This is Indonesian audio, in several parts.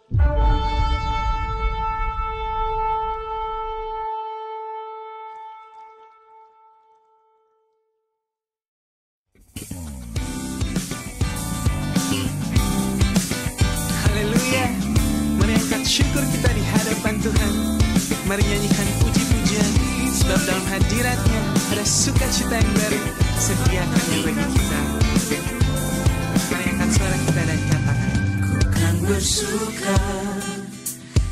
Haleluya, mari angkat syukur kita di hadapan Tuhan. Mari nyanyikan puji-pujian, sebab dalam hadiratnya ada sukacita yang baru sediakannya bagi kita. Mari angkat suara kita dan katakan, ku kan bersuka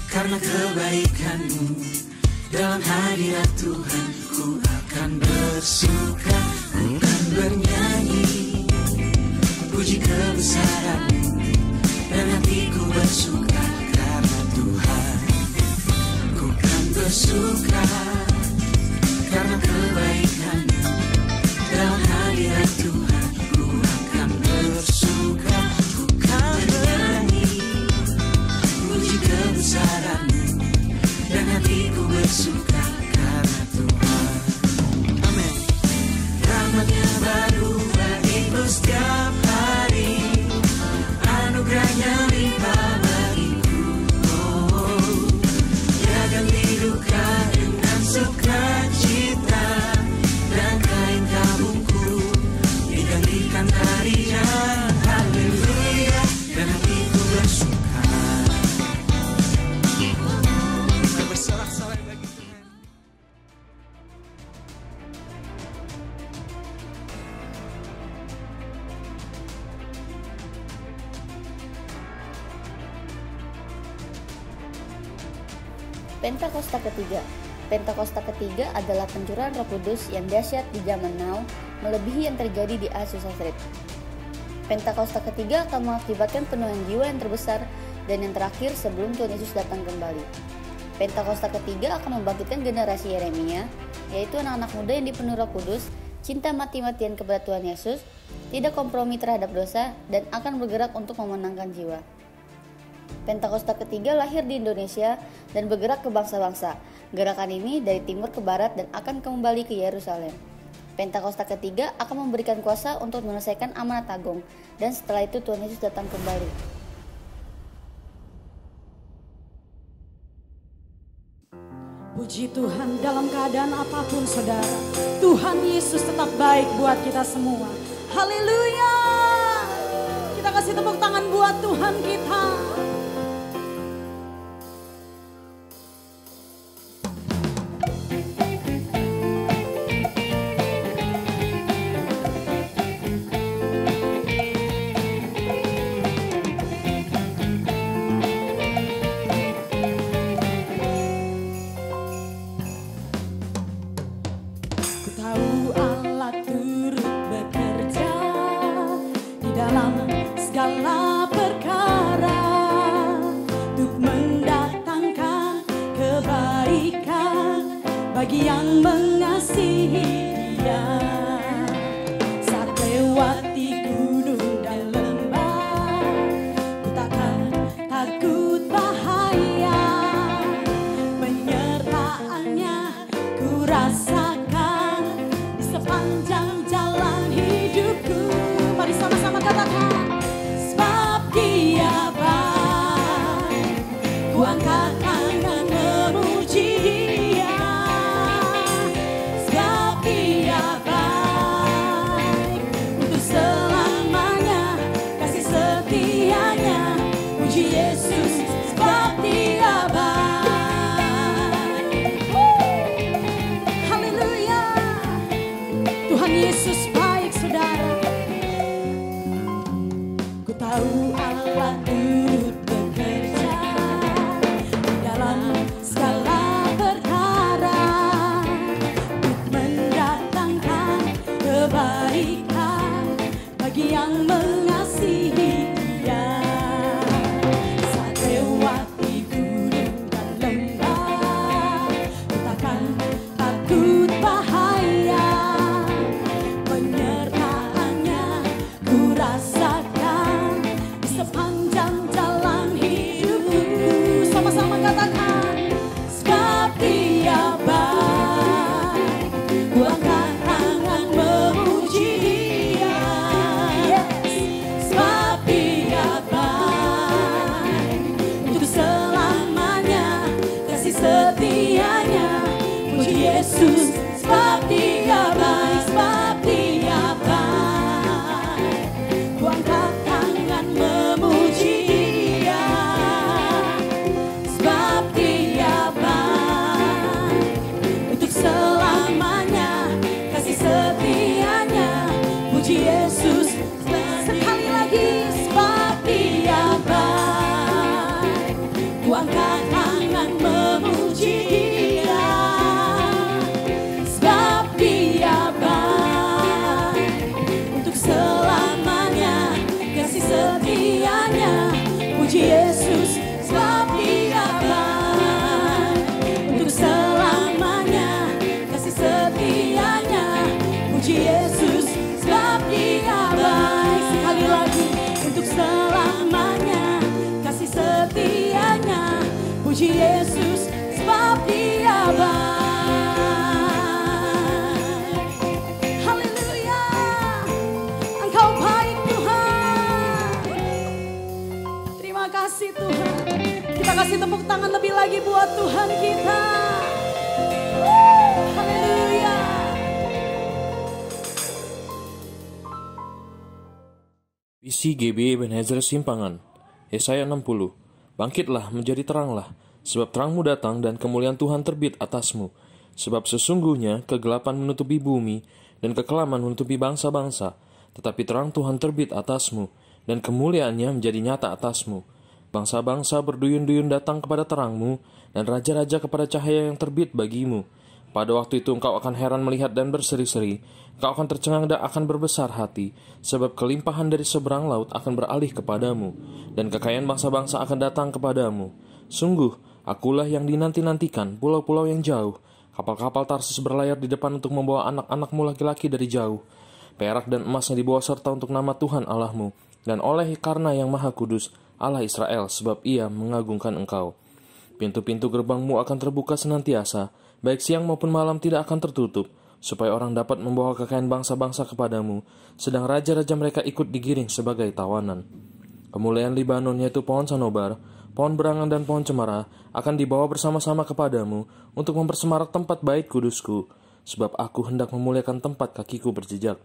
karena kebaikan-Mu. Dalam hadirat Tuhan ku akan bersuka, ku kan bernyanyi puji kebesaran-Mu. Dan hatiku bersuka karena Tuhan. Ku kan bersuka karena kebaikan-Mu. Dalam hadirat Tuhan ku akan bersuka, ku kan bernyanyi puji kebesaran-Mu. Dan hatiku bersuka karena Tuhan. Amin. Rahmat-Nya baru bagiku setiap hari, anugerahnya limpah bagiku. Oh, Dia ganti duka dengan sukacita, dan kain kabungku digantikan tarian. Haleluya, dan hatiku bersuka. Bersorak-sorai bagi Tuhan. Pentakosta ketiga. Pentakosta ketiga adalah pencurahan Roh Kudus yang dahsyat di zaman now, melebihi yang terjadi di Azusa Street. Pentakosta ketiga akan mengakibatkan penuhan jiwa yang terbesar dan yang terakhir sebelum Tuhan Yesus datang kembali. Pentakosta ketiga akan membangkitkan generasi Yeremia, yaitu anak-anak muda yang dipenuhi Roh Kudus, cinta mati-matian kepada Tuhan Yesus, tidak kompromi terhadap dosa, dan akan bergerak untuk memenangkan jiwa. Pentakosta ketiga lahir di Indonesia dan bergerak ke bangsa-bangsa. Gerakan ini dari timur ke barat dan akan kembali ke Yerusalem. Pentakosta ketiga akan memberikan kuasa untuk menyelesaikan amanat agung, dan setelah itu Tuhan Yesus datang kembali. Puji Tuhan, dalam keadaan apapun saudara, Tuhan Yesus tetap baik buat kita semua. Haleluya. Kita kasih tepuk tangan buat Tuhan kita. segala perkara untuk mendatangkan kebaikan bagi yang mengasihi Dia. Saat lewati gunung dan lembah, ku takkan takut bahaya. Penyertaannya ku rasakan di sepanjang jalan hidupku. Mari sama-sama katakan, sebab Dia baik, ku angkat tangan memuji Dia. Sebab Dia baik, untuk selamanya kasih setianya. Puji Yesus, sebab Dia baik. Haleluya. Tuhan Yesus baik, saudara. Ku tahu Allah turut bekerja dalam segala perkara untuk mendatangkan kebaikan bagi yang mengasihi Dia. Saat lewati gunung dan lembah, ku takkan takut bahaya. Penyertaannya ku rasakan di sepanjang jalan hidupku. Sama-sama katakan, sebab Dia baik, ku angkat tangan memuji Dia. Yes. Sebab Dia baik, untuk Terima kasih Tuhan. Kita kasih tepuk tangan lebih lagi buat Tuhan kita. Haleluya. Visi GB Ebenezer Simpangan, Yesaya 60. Bangkitlah menjadi teranglah, sebab terangmu datang dan kemuliaan Tuhan terbit atasmu. Sebab sesungguhnya kegelapan menutupi bumi dan kekelaman menutupi bangsa-bangsa, tetapi terang Tuhan terbit atasmu dan kemuliaannya menjadi nyata atasmu. Bangsa-bangsa berduyun-duyun datang kepada terangmu dan raja-raja kepada cahaya yang terbit bagimu. Pada waktu itu engkau akan heran melihat dan berseri-seri, engkau akan tercengang dan akan berbesar hati, sebab kelimpahan dari seberang laut akan beralih kepadamu, dan kekayaan bangsa-bangsa akan datang kepadamu. Sungguh, akulah yang dinanti-nantikan, pulau-pulau yang jauh. Kapal-kapal Tarsis berlayar di depan untuk membawa anak-anakmu laki-laki dari jauh. Perak dan emasnya dibawa serta untuk nama Tuhan Allahmu, dan oleh karena yang Maha Kudus, Allah Israel, sebab Ia mengagungkan engkau. Pintu-pintu gerbangmu akan terbuka senantiasa, baik siang maupun malam tidak akan tertutup, supaya orang dapat membawa kekayaan bangsa-bangsa kepadamu, sedang raja-raja mereka ikut digiring sebagai tawanan. Kemuliaan Libanon, yaitu pohon sanobar, pohon berangan dan pohon cemara, akan dibawa bersama-sama kepadamu untuk mempersemarak tempat bait kudusku, sebab aku hendak memuliakan tempat kakiku berjejak.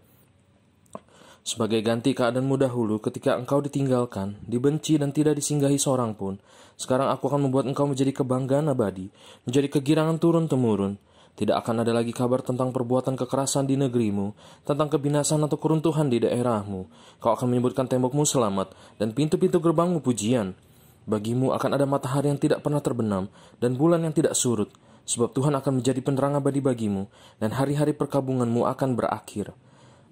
Sebagai ganti keadaanmu dahulu ketika engkau ditinggalkan, dibenci dan tidak disinggahi seorang pun, sekarang aku akan membuat engkau menjadi kebanggaan abadi, menjadi kegirangan turun-temurun. Tidak akan ada lagi kabar tentang perbuatan kekerasan di negerimu, tentang kebinasan atau keruntuhan di daerahmu. Kau akan menyebutkan tembokmu selamat, dan pintu-pintu gerbangmu pujian. Bagimu akan ada matahari yang tidak pernah terbenam, dan bulan yang tidak surut, sebab Tuhan akan menjadi penerang abadi bagimu, dan hari-hari perkabunganmu akan berakhir.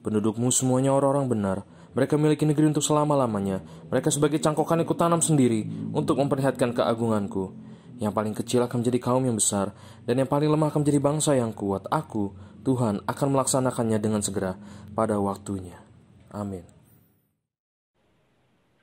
Pendudukmu semuanya orang-orang benar, mereka miliki negeri untuk selama-lamanya, mereka sebagai cangkokan aku tanam sendiri, untuk memperlihatkan keagunganku. Yang paling kecil akan menjadi kaum yang besar, dan yang paling lemah akan menjadi bangsa yang kuat. Aku, Tuhan, akan melaksanakannya dengan segera pada waktunya. Amin.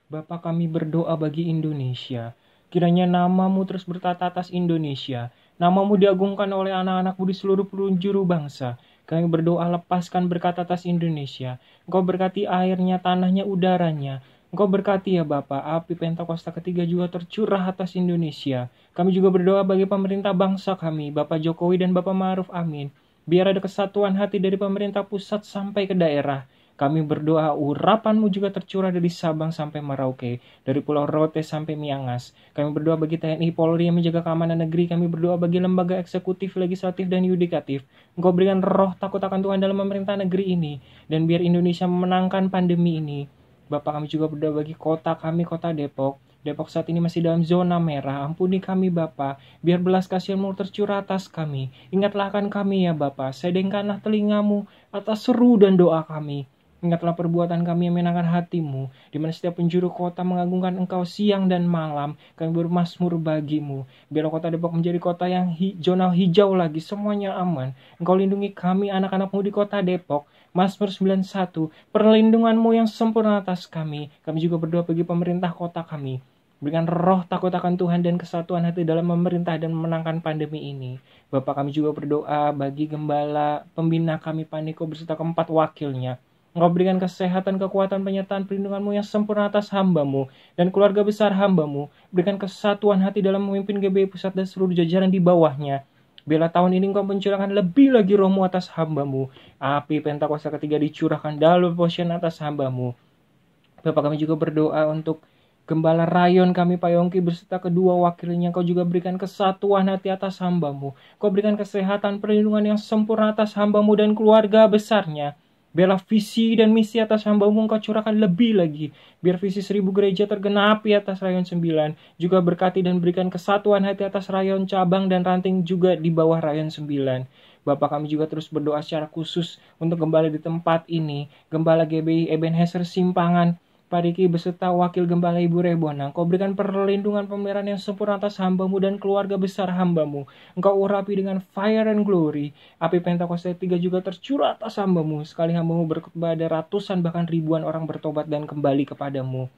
Bapa, kami berdoa bagi Indonesia. Kiranya namamu terus bertata atas Indonesia. Namamu diagungkan oleh anak-anakmu di seluruh penjuru bangsa. Kami berdoa lepaskan berkat atas Indonesia. Engkau berkati airnya, tanahnya, udaranya. Engkau berkati ya Bapa, api Pentakosta ketiga juga tercurah atas Indonesia. Kami juga berdoa bagi pemerintah bangsa kami, Bapak Jokowi dan Bapak Ma'ruf Amin. Biar ada kesatuan hati dari pemerintah pusat sampai ke daerah. Kami berdoa urapanmu juga tercurah dari Sabang sampai Merauke, dari Pulau Rote sampai Miangas. Kami berdoa bagi TNI Polri yang menjaga keamanan negeri. Kami berdoa bagi lembaga eksekutif, legislatif, dan yudikatif. Engkau berikan roh takut akan Tuhan dalam pemerintah negeri ini. Dan biar Indonesia memenangkan pandemi ini. Bapak, kami juga berdoa bagi kota kami, kota Depok. Depok saat ini masih dalam zona merah. Ampuni kami Bapa, biar belas kasihan-Mu tercurah atas kami. Ingatlah akan kami ya Bapa, sedengkanlah telingamu atas seru dan doa kami. Ingatlah perbuatan kami yang menyenangkan hati-Mu, di mana setiap penjuru kota mengagungkan Engkau siang dan malam. Kami bermazmur bagi-Mu. Biar kota Depok menjadi kota yang zona hijau lagi, semuanya aman. Engkau lindungi kami, anak-anak-Mu di kota Depok. Mazmur 91, perlindungan-Mu yang sempurna atas kami. Kami juga berdoa bagi pemerintah kota kami. Berikan roh takut akan Tuhan dan kesatuan hati dalam memerintah dan memenangkan pandemi ini. Bapak, kami juga berdoa bagi gembala pembina kami Paniko beserta keempat wakilnya. Engkau berikan kesehatan, kekuatan, penyertaan, perlindungan-Mu yang sempurna atas hamba-Mu dan keluarga besar hamba-Mu. Berikan kesatuan hati dalam memimpin GBI Pusat dan seluruh jajaran di bawahnya. Bila tahun ini Engkau mencurahkan lebih lagi roh-Mu atas hamba-Mu. Api Pentakosta ketiga dicurahkan dalam portion atas hamba-Mu. Bapak, kami juga berdoa untuk Gembala Rayon kami Pak Yongki beserta kedua wakilnya. Engkau juga berikan kesatuan hati atas hamba-Mu. Engkau berikan kesehatan, perlindungan yang sempurna atas hamba-Mu dan keluarga besarnya. Biarlah visi dan misi atas hamba-Mu Engkau curahkan lebih lagi. Biar visi 1000 gereja tergenapi atas Rayon 9. Juga berkati dan berikan kesatuan hati atas Rayon cabang dan ranting juga di bawah Rayon 9. Bapak, kami juga terus berdoa secara khusus untuk gembala di tempat ini. Gembala GBI Ebenezer Simpangan, Pak Riki beserta Wakil Gembala Ibu Rebona. Engkau berikan perlindungan pemeliharaan yang sempurna atas hamba-Mu dan keluarga besar hamba-Mu. Engkau urapi dengan fire and glory. Api Pentakosta 3 juga tercurah atas hamba-Mu. Sekali hamba-Mu berkhotbah ada ratusan bahkan ribuan orang bertobat dan kembali kepadamu.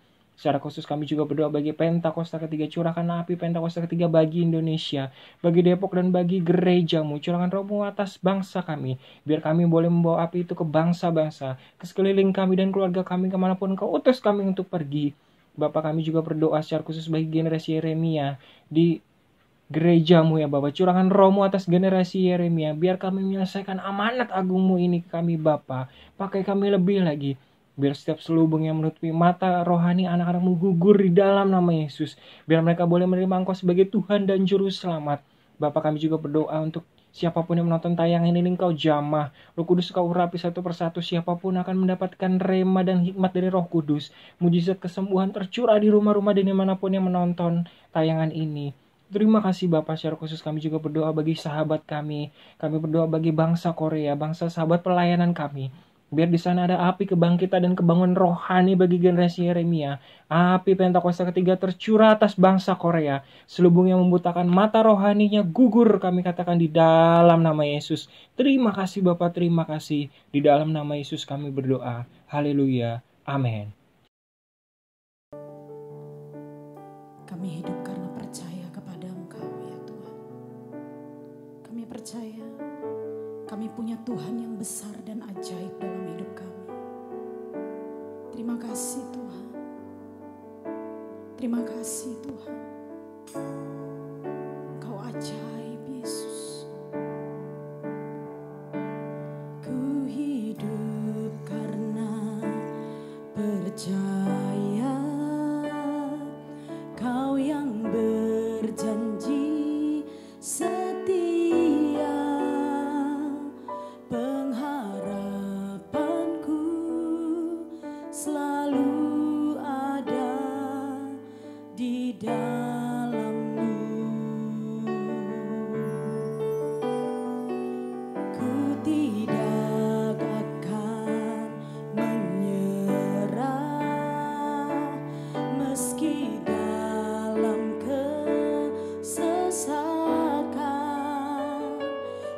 Secara khusus kami juga berdoa bagi Pentakosta ketiga. Curahkan api Pentakosta ketiga bagi Indonesia, bagi Depok dan bagi gereja-Mu. Curahkan roh-Mu atas bangsa kami, biar kami boleh membawa api itu ke bangsa-bangsa, ke sekeliling kami dan keluarga kami kemanapun Engkau utus kami untuk pergi. Bapak, kami juga berdoa secara khusus bagi generasi Yeremia di gerejamu ya Bapak. Curahkan rohmu atas generasi Yeremia, biar kami menyelesaikan amanat agungmu ini ke kami Bapak. Pakai kami lebih lagi, biar setiap selubung yang menutupi mata rohani anak-anakmu gugur di dalam nama Yesus. Biar mereka boleh menerima Engkau sebagai Tuhan dan Juru Selamat. Bapak, kami juga berdoa untuk siapapun yang menonton tayangan ini, Engkau jamah. Roh Kudus Kau urapi satu persatu. Siapapun akan mendapatkan rema dan hikmat dari Roh Kudus. Mujizat kesembuhan tercurah di rumah-rumah dan dimanapun yang menonton tayangan ini. Terima kasih Bapak. Secara khusus kami juga berdoa bagi sahabat kami. Kami berdoa bagi bangsa Korea, bangsa sahabat pelayanan kami. Biar di sana ada api kebangkitan dan kebangunan rohani bagi generasi Yeremia. Api Pentakosta ketiga tercurah atas bangsa Korea. Selubung yang membutakan mata rohaninya gugur, kami katakan di dalam nama Yesus. Terima kasih Bapak, terima kasih. Di dalam nama Yesus kami berdoa. Haleluya. Amin. Kami hidup karena percaya kepada Engkau ya Tuhan. Kami percaya kami punya Tuhan yang besar dan ajaib dalam hidup kami. Terima kasih Tuhan. Terima kasih Tuhan. Kau ajaib Yesus. Ku hidup karena percaya Kau yang berjanji setia. Pengharapanku selalu ada di dalam-Mu. Ku tidak akan menyerah meski dalam kesesakan.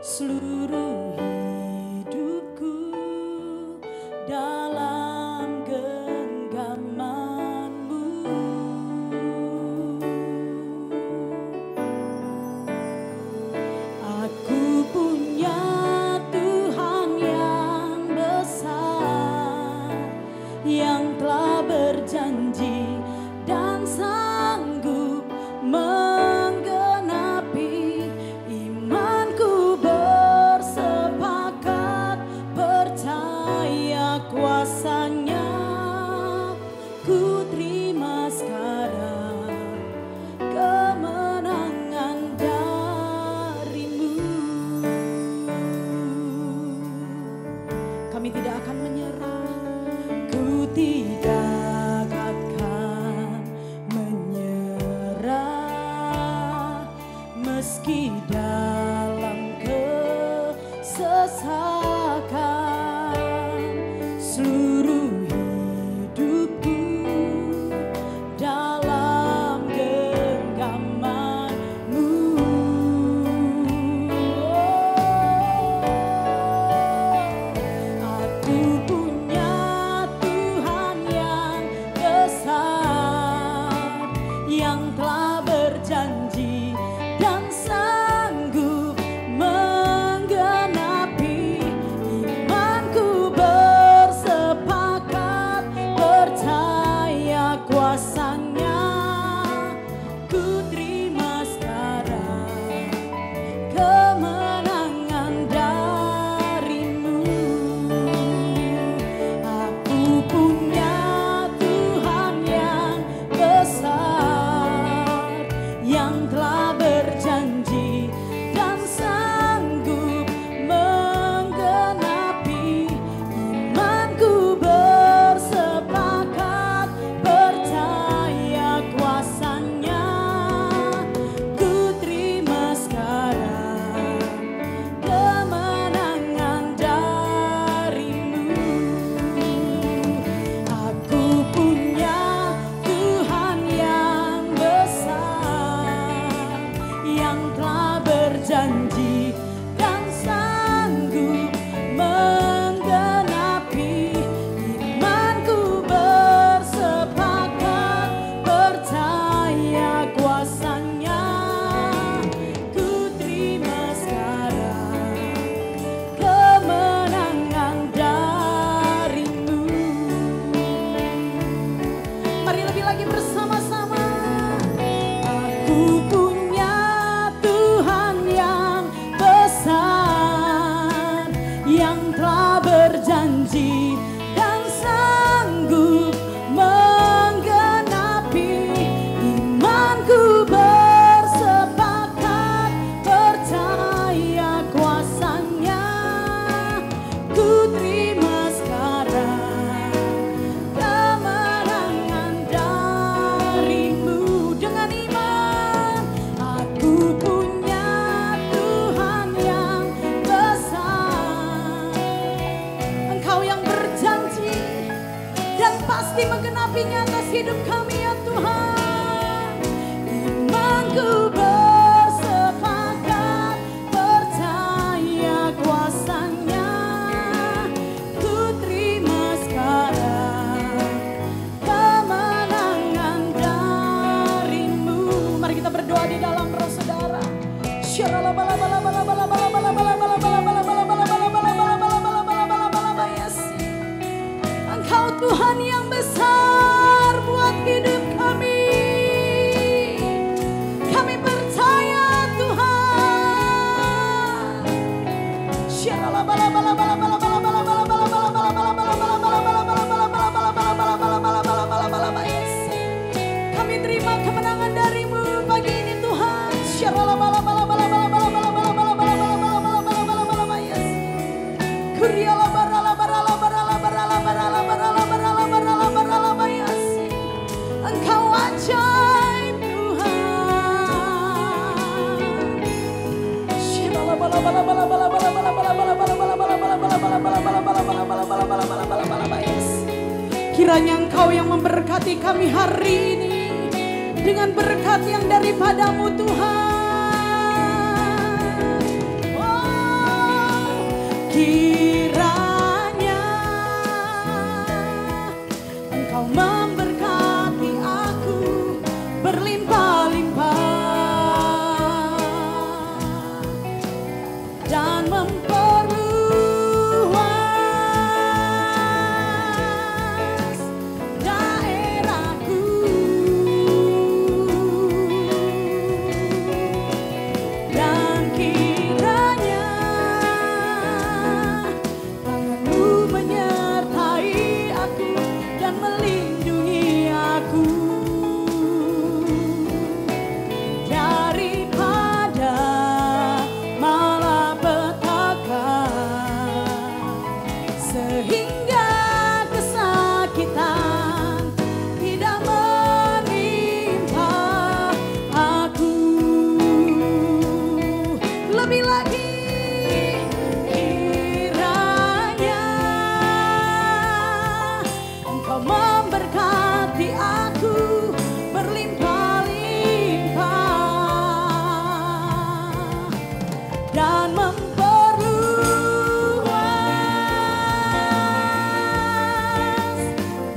Seluruh hidupku dalam genggaman-Mu. Aku punya Tuhan yang besar, yang telah berjanji dan sanggup menggenapi. Imanku bersepakat percaya kuasa-Nya. Ku terima sekarang kemenangan dari-Mu. Kami tidak akan menyerah. Ku tidak akan menyerah meski dalam kesesakan. Seluruh hidupku dalam genggaman-Mu. Aku punya Tuhan yang besar, yang telah berjanji dan sanggup Aku punya Tuhan yang besar, yang telah berjanji dan sanggup menggenapi. Imanku bersepakat percaya kuasa-Nya. Ku terima sekarang kemenangan darimu. Dengan iman aku punya Tuhan yang besar. Engkau yang berjanji dan pasti menggenapinya atas hidup kami ya Tuhan. Imanku bersepakat percaya kuasa-Nya. Ku terima sekarang kemenangan darimu. Mari kita berdoa di dalam roh saudara. Engkau Tuhan yang besar buat hidup kami. Kami percaya Tuhan. Kami terima kemenangan darimu pagi ini Tuhan. Engkau ajaib Tuhan. Kiranya Engkau yang memberkati kami hari ini dengan berkat yang daripadamu Tuhan. Oh, kiranya Engkau memberkati aku berlimpah-limpah dan memperluas daerahku. Dan kiranya tangan-Mu menyertai aku dan melindungi aku daripada malapetaka, sehingga kesakitan tidak menimpa aku. Lebih lagi kiranya Engkau memberkati aku berlimpah-limpah dan memperluas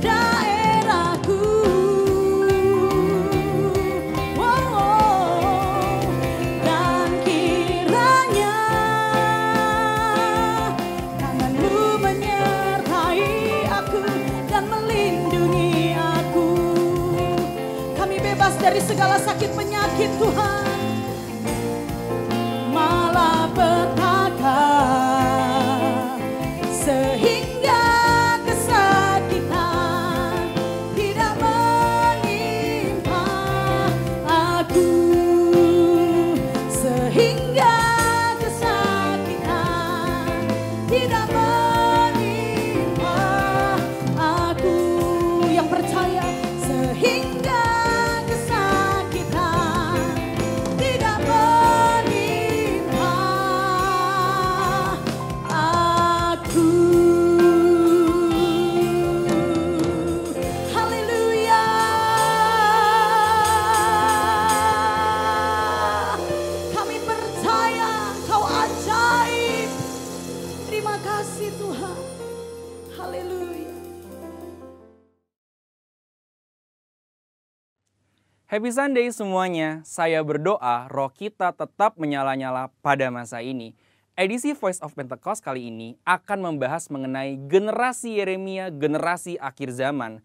daerahku. Oh, dan kiranya tangan-Mu menyertai aku dan melindungi aku. Kami bebas dari segala sakit penyakit Tuhan, malapetaka, sehingga kesakitan tidak menimpa aku, sehingga kesakitan tidak menimpa aku. Yang percaya, sehingga kesakitan tidak menimpa aku. Haleluya. Kami percaya Kau ajaib. Terima kasih Tuhan. Haleluya. Happy Sunday semuanya, saya berdoa roh kita tetap menyala-nyala pada masa ini. Edisi Voice of Pentecost kali ini akan membahas mengenai generasi Yeremia, generasi akhir zaman.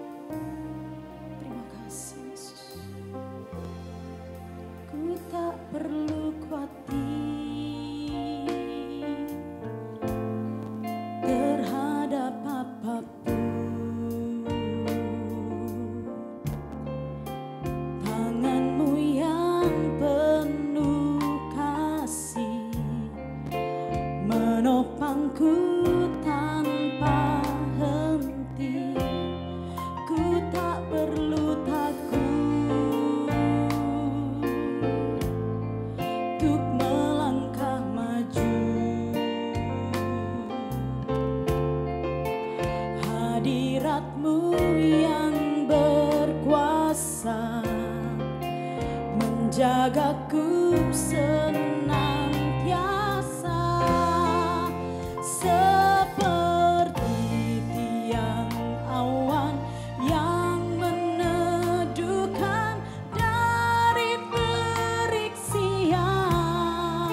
menjagaku senantiasa seperti tiang awan yang meneduhkan dari terik siang.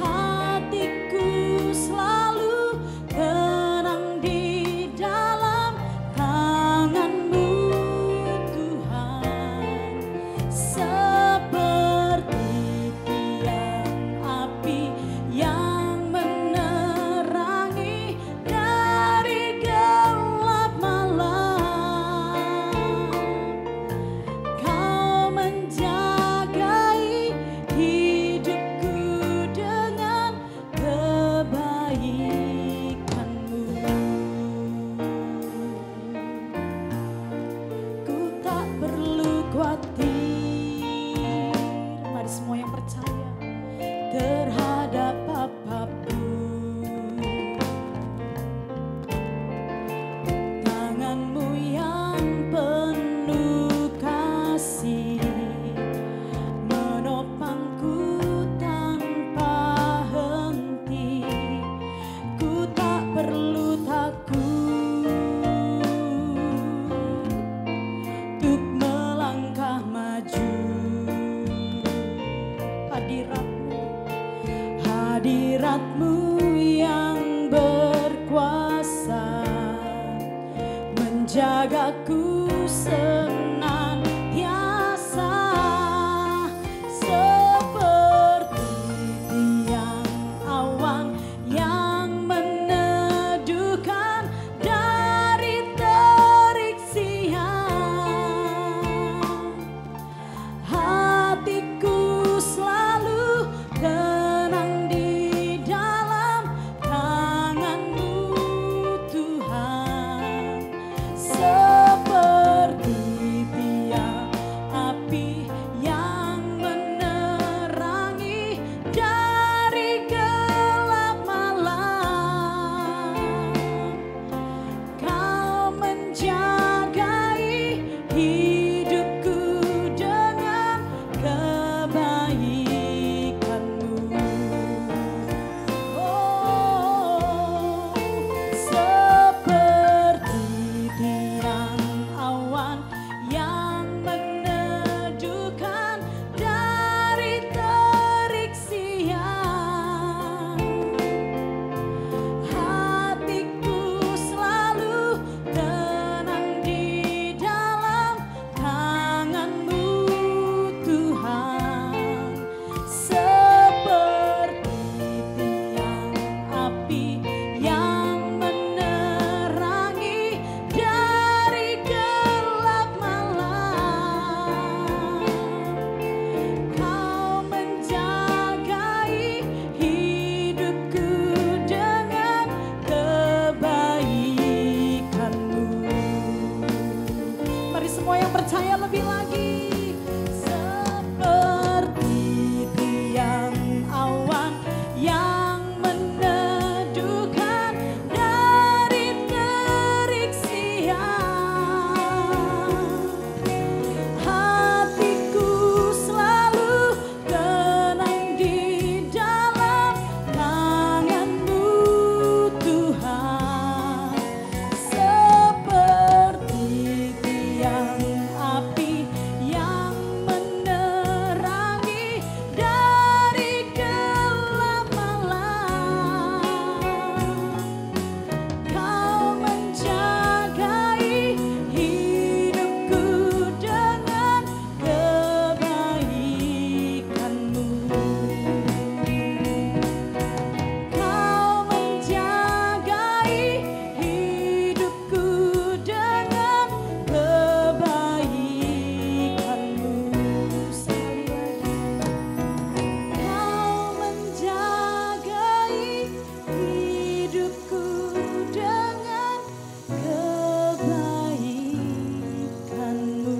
Hatiku selalu tenang di dalam tangan-Mu Tuhan, seperti tiang api yang menerangi dari gelap malam. Kau menjagai hidupku dengan kebaikan-Mu. Ku tak perlu khawatir, mari semua yang percaya, terhadap apapun. Tangan-Mu yang penuh kasih menopangku tanpa henti. Ku tak perlu takut untuk melangkah maju. Hadirat-Mu yang berkuasa menjagaku senantiasa seperti tiang awan yang meneduhkan dari terik siang. Hatiku selalu tenang di dalam tangan-Mu Tuhan, seperti tiang api yang menerangi dari gelap malam. Kau menjagai hidupku dengan kebaikan-Mu. Oh, seperti tiang awan yang meneduhkan dari terik siang. Hatiku selalu tenang di dalam tangan-Mu Tuhan, seperti tiang api yang menerangi dari gelap malam. Kau menjagai hidupku dengan kebaikan-Mu. Mari semua yang percaya lebih lagi. Seperti tiang awan yang meneduhkan dari terik siang. Hatiku selalu tenang di dalam tangan-Mu Tuhan, seperti tiang api yang menerangi dari gelap malam. Kau menjagai hidupku dengan kebaikan-Mu. Kau menjagai hidupku dengan kebaikan-Mu. Sekali lagi. Kau menjagai hidupku dengan kebaikan-Mu.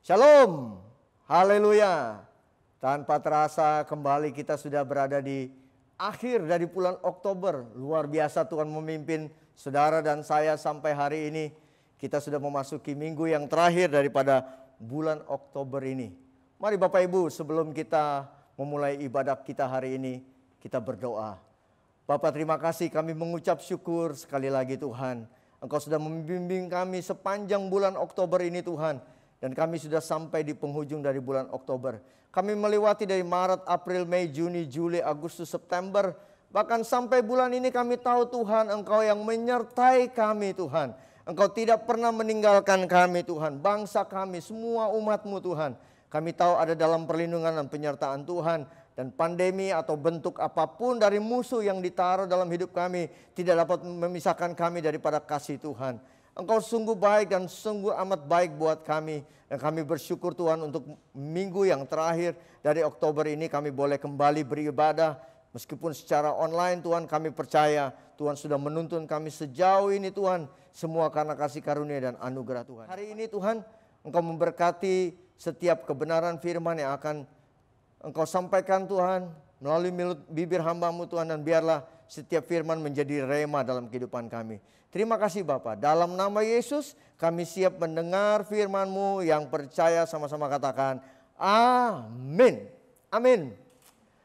Shalom, haleluya. Tanpa terasa kembali kita sudah berada di akhir dari bulan Oktober. Luar biasa Tuhan memimpin saudara dan saya sampai hari ini. Kita sudah memasuki minggu yang terakhir daripada bulan Oktober ini. Mari Bapak Ibu, sebelum kita memulai ibadah kita hari ini, kita berdoa. Bapak, terima kasih, kami mengucap syukur sekali lagi Tuhan. Engkau sudah membimbing kami sepanjang bulan Oktober ini Tuhan. Dan kami sudah sampai di penghujung dari bulan Oktober. Kami melewati dari Maret, April, Mei, Juni, Juli, Agustus, September. Bahkan sampai bulan ini kami tahu Tuhan, Engkau yang menyertai kami Tuhan. Engkau tidak pernah meninggalkan kami Tuhan. Bangsa kami, semua umat-Mu Tuhan. Kami tahu ada dalam perlindungan dan penyertaan Tuhan. Dan pandemi atau bentuk apapun dari musuh yang ditaruh dalam hidup kami tidak dapat memisahkan kami daripada kasih Tuhan. Engkau sungguh baik dan sungguh amat baik buat kami. Dan kami bersyukur Tuhan untuk minggu yang terakhir dari Oktober ini kami boleh kembali beribadah. Meskipun secara online Tuhan, kami percaya Tuhan sudah menuntun kami sejauh ini Tuhan. Semua karena kasih karunia dan anugerah Tuhan. Hari ini Tuhan, Engkau memberkati setiap kebenaran firman yang akan Engkau sampaikan Tuhan melalui bibir hamba-Mu Tuhan. Dan biarlah setiap firman menjadi rema dalam kehidupan kami. Terima kasih Bapa. Dalam nama Yesus kami siap mendengar firman-Mu, yang percaya sama-sama katakan amin. Amin.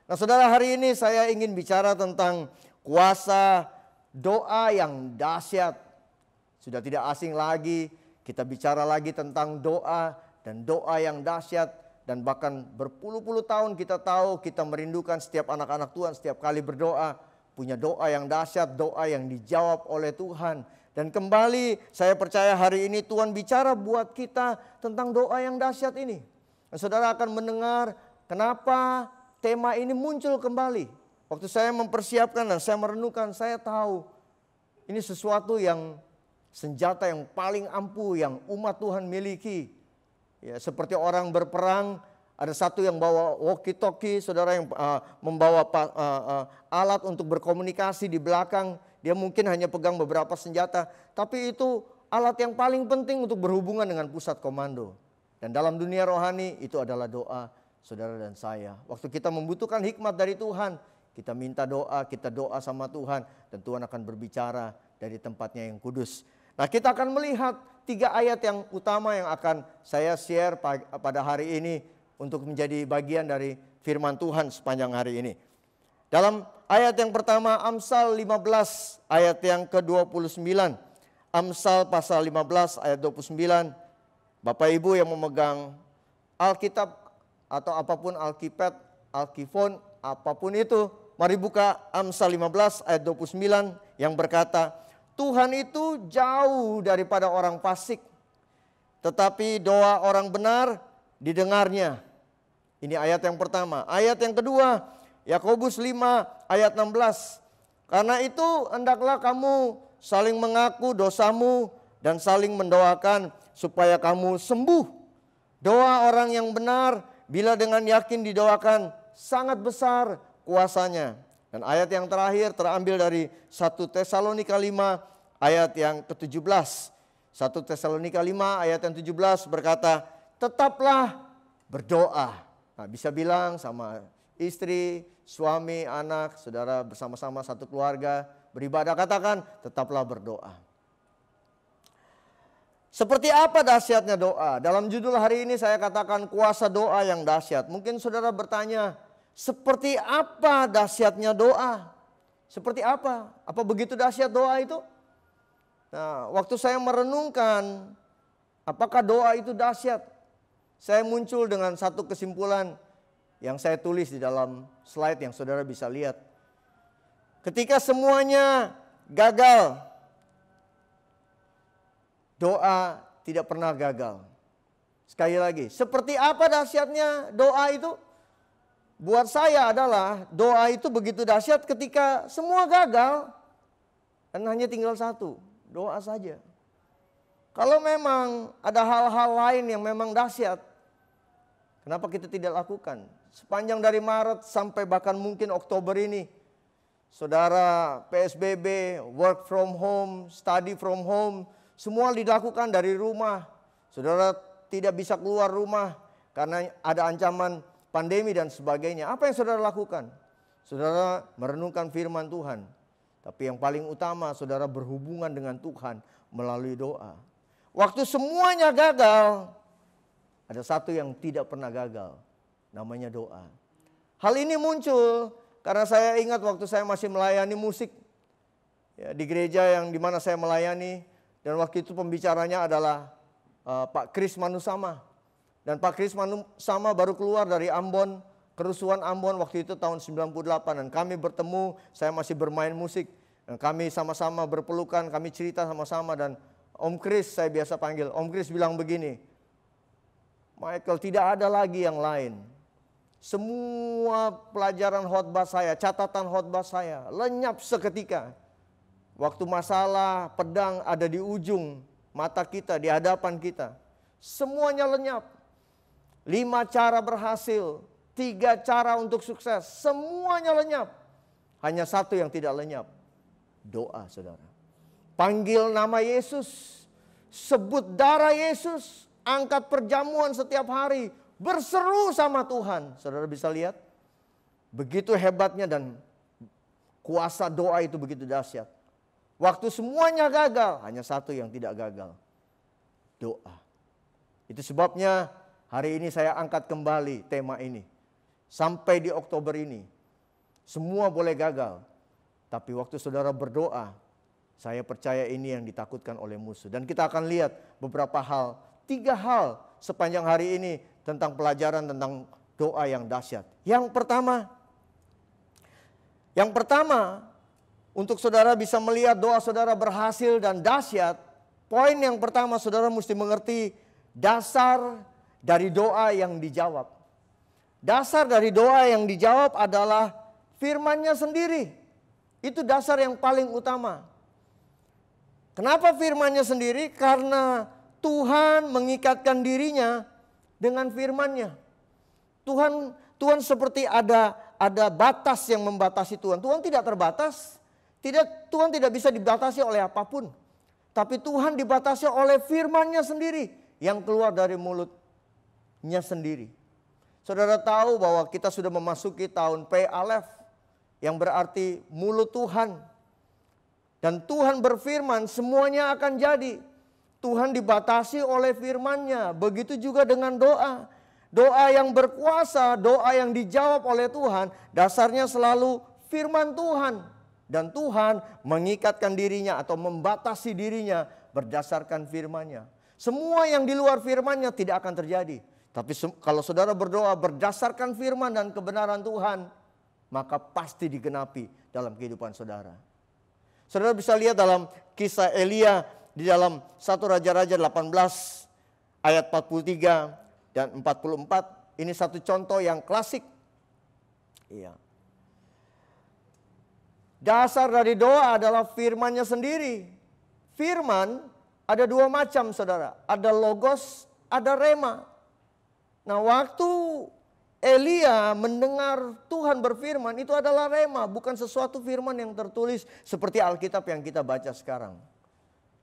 Nah saudara, hari ini saya ingin bicara tentang kuasa doa yang dahsyat. Sudah tidak asing lagi, kita bicara lagi tentang doa dan doa yang dahsyat. Dan bahkan berpuluh-puluh tahun kita tahu, kita merindukan setiap anak-anak Tuhan setiap kali berdoa. Punya doa yang dahsyat, doa yang dijawab oleh Tuhan. Dan kembali saya percaya hari ini Tuhan bicara buat kita tentang doa yang dahsyat ini. Dan saudara akan mendengar kenapa tema ini muncul kembali. Waktu saya mempersiapkan dan saya merenungkan, saya tahu ini sesuatu yang senjata yang paling ampuh yang umat Tuhan miliki. Ya, seperti orang berperang, ada satu yang bawa walkie-talkie, saudara, yang membawa alat untuk berkomunikasi di belakang. Dia mungkin hanya pegang beberapa senjata, tapi itu alat yang paling penting untuk berhubungan dengan pusat komando. Dan dalam dunia rohani itu adalah doa saudara dan saya. Waktu kita membutuhkan hikmat dari Tuhan, kita minta doa, kita doa sama Tuhan, dan Tuhan akan berbicara dari tempatnya yang kudus. Nah, kita akan melihat 3 ayat yang utama yang akan saya share pada hari ini untuk menjadi bagian dari firman Tuhan sepanjang hari ini. Dalam ayat yang pertama, Amsal 15 ayat yang ke-29. Amsal pasal 15 ayat 29. Bapak Ibu yang memegang Alkitab atau apapun, Alkitab, Alkifon, apapun itu, mari buka Amsal 15 ayat 29 yang berkata, Tuhan itu jauh daripada orang fasik, tetapi doa orang benar didengarnya. Ini ayat yang pertama. Ayat yang kedua, Yakobus 5 ayat 16. Karena itu hendaklah kamu saling mengaku dosamu dan saling mendoakan supaya kamu sembuh. Doa orang yang benar bila dengan yakin didoakan sangat besar kuasanya. Dan ayat yang terakhir terambil dari 1 Tesalonika 5 ayat yang ke-17. 1 Tesalonika 5 ayat yang 17 berkata, tetaplah berdoa. Nah, bisa bilang sama istri, suami, anak, saudara bersama-sama satu keluarga beribadah, katakan tetaplah berdoa. Seperti apa dahsyatnya doa? Dalam judul hari ini saya katakan kuasa doa yang dahsyat. Mungkin saudara bertanya, seperti apa dahsyatnya doa? Seperti apa? Apa begitu dahsyat doa itu? Nah, waktu saya merenungkan apakah doa itu dahsyat, saya muncul dengan satu kesimpulan yang saya tulis di dalam slide yang saudara bisa lihat. Ketika semuanya gagal, doa tidak pernah gagal. Sekali lagi, seperti apa dahsyatnya doa itu? Buat saya adalah doa itu begitu dahsyat ketika semua gagal dan hanya tinggal satu, doa saja. Kalau memang ada hal-hal lain yang memang dahsyat, kenapa kita tidak lakukan? Sepanjang dari Maret sampai bahkan mungkin Oktober ini, saudara, PSBB, work from home, study from home, semua dilakukan dari rumah. Saudara tidak bisa keluar rumah karena ada ancaman pandemi dan sebagainya. Apa yang saudara lakukan? Saudara merenungkan firman Tuhan. Tapi yang paling utama saudara berhubungan dengan Tuhan melalui doa. Waktu semuanya gagal, ada satu yang tidak pernah gagal, namanya doa. Hal ini muncul karena saya ingat waktu saya masih melayani musik ya, di gereja yang dimana saya melayani. Dan waktu itu pembicaranya adalah Pak Kris Manusama. Dan Pak Kris Manusama baru keluar dari Ambon, kerusuhan Ambon waktu itu tahun 98. Dan kami bertemu, saya masih bermain musik. Dan kami sama-sama berpelukan, kami cerita sama-sama. Dan Om Kris, saya biasa panggil, Om Kris bilang begini, Michael, tidak ada lagi yang lain. Semua pelajaran khotbah saya, catatan khotbah saya lenyap seketika. Waktu masalah pedang ada di ujung mata kita, di hadapan kita. Semuanya lenyap. 5 cara berhasil, 3 cara untuk sukses, semuanya lenyap. Hanya satu yang tidak lenyap, doa saudara. Panggil nama Yesus, sebut darah Yesus, angkat perjamuan setiap hari, berseru sama Tuhan. Saudara bisa lihat, begitu hebatnya dan kuasa doa itu begitu dahsyat. Waktu semuanya gagal, hanya satu yang tidak gagal, doa. Itu sebabnya hari ini saya angkat kembali tema ini. Sampai di Oktober ini, semua boleh gagal. Tapi waktu saudara berdoa, saya percaya ini yang ditakutkan oleh musuh. Dan kita akan lihat beberapa hal, 3 hal sepanjang hari ini tentang pelajaran tentang doa yang dahsyat. Yang pertama, untuk saudara bisa melihat doa saudara berhasil dan dahsyat, poin yang pertama saudara mesti mengerti dasar dari doa yang dijawab. Dasar dari doa yang dijawab adalah firman-Nya sendiri. Itu dasar yang paling utama. Kenapa firman-Nya sendiri? Karena Tuhan mengikatkan dirinya dengan firman-Nya. Tuhan seperti ada batas yang membatasi Tuhan. Tuhan tidak terbatas. Tuhan tidak bisa dibatasi oleh apapun. Tapi Tuhan dibatasi oleh firman-Nya sendiri yang keluar dari mulut-Nya sendiri. Saudara tahu bahwa kita sudah memasuki tahun P Alef, yang berarti mulut Tuhan. Dan Tuhan berfirman semuanya akan jadi. Tuhan dibatasi oleh firman-Nya. Begitu juga dengan doa. Doa yang berkuasa, doa yang dijawab oleh Tuhan, dasarnya selalu firman Tuhan. Dan Tuhan mengikatkan dirinya atau membatasi dirinya berdasarkan firman-Nya. Semua yang di luar firman-Nya tidak akan terjadi. Tapi kalau saudara berdoa berdasarkan firman dan kebenaran Tuhan, maka pasti digenapi dalam kehidupan saudara. Saudara bisa lihat dalam kisah Elia di dalam 1 Raja-Raja 18 ayat 43 dan 44. Ini satu contoh yang klasik. Iya. Dasar dari doa adalah firman-Nya sendiri. Firman ada 2 macam saudara. Ada logos, ada rema. Nah waktu Elia mendengar Tuhan berfirman, itu adalah rema, bukan sesuatu firman yang tertulis seperti Alkitab yang kita baca sekarang.